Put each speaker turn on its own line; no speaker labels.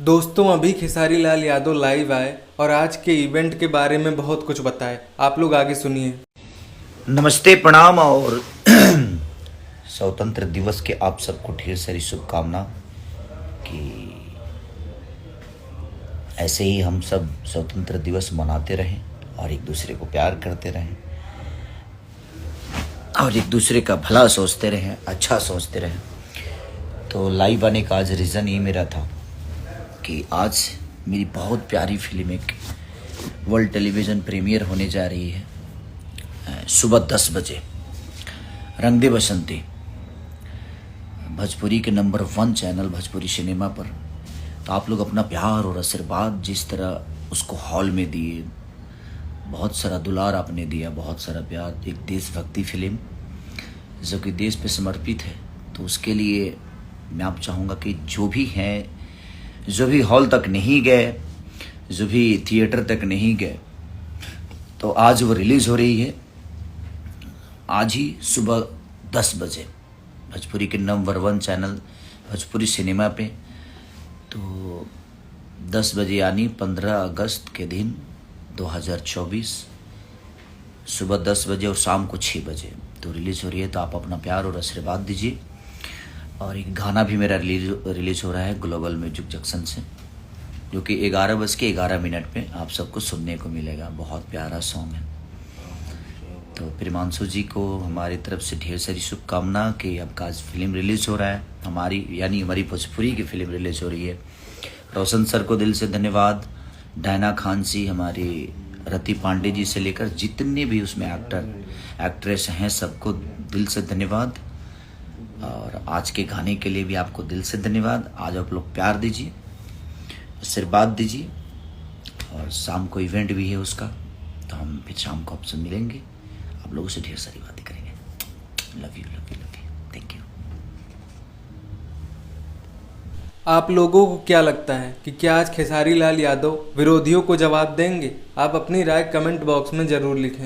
दोस्तों, अभी खेसारी लाल यादव लाइव आए और आज के इवेंट के बारे में बहुत कुछ बताए। आप लोग आगे सुनिए।
नमस्ते, प्रणाम और स्वतंत्र दिवस के आप सबको ढेर सारी शुभकामना कि ऐसे ही हम सब स्वतंत्र दिवस मनाते रहें और एक दूसरे को प्यार करते रहें और एक दूसरे का भला सोचते रहें, अच्छा सोचते रहें। तो लाइव आने का आज रीज़न ये मेरा था कि आज मेरी बहुत प्यारी फिल्म एक वर्ल्ड टेलीविज़न प्रीमियर होने जा रही है सुबह 10 बजे। रंग दे बसंती भोजपुरी के नंबर 1 चैनल भोजपुरी सिनेमा पर। तो आप लोग अपना प्यार और आशीर्वाद जिस तरह उसको हॉल में दिए, बहुत सारा दुलार आपने दिया, बहुत सारा प्यार। एक देशभक्ति फिल्म जो कि देश पे समर्पित है, तो उसके लिए मैं आप चाहूँगा कि जो भी हैं, जो भी हॉल तक नहीं गए, जो भी थिएटर तक नहीं गए, तो आज वो रिलीज़ हो रही है। आज ही सुबह 10 बजे भोजपुरी के नंबर 1 चैनल भोजपुरी सिनेमा पे। तो 10 बजे यानी 15 अगस्त के दिन 2024 सुबह 10 बजे और शाम को 6 बजे तो रिलीज़ हो रही है। तो आप अपना प्यार और आशीर्वाद दीजिए। और एक गाना भी मेरा रिलीज़ हो रहा है ग्लोबल म्यूजिक जंक्शन से, जो कि 11:11 पे आप सबको सुनने को मिलेगा। बहुत प्यारा सॉन्ग है। तो प्रिमांशु जी को हमारी तरफ से ढेर सारी शुभकामना कि आपका आज फिल्म रिलीज़ हो रहा है, हमारी भोजपुरी की फिल्म रिलीज़ हो रही है। रोशन सर को दिल से धन्यवाद। डायना खान जी, हमारी रति पांडे जी से लेकर जितने भी उसमें एक्टर एक्ट्रेस हैं, सबको दिल से धन्यवाद। और आज के गाने के लिए भी आपको दिल से धन्यवाद। आज आप लोग प्यार दीजिए, आशीर्वाद दीजिए। और शाम को इवेंट भी है उसका, तो हम फिर शाम को आपसे मिलेंगे, आप लोगों से ढेर सारी बातें करेंगे। Love you, love you, love you, thank you.
आप लोगों को क्या लगता है कि क्या आज खेसारी लाल यादव विरोधियों को जवाब देंगे? आप अपनी राय कमेंट बॉक्स में ज़रूर लिखें।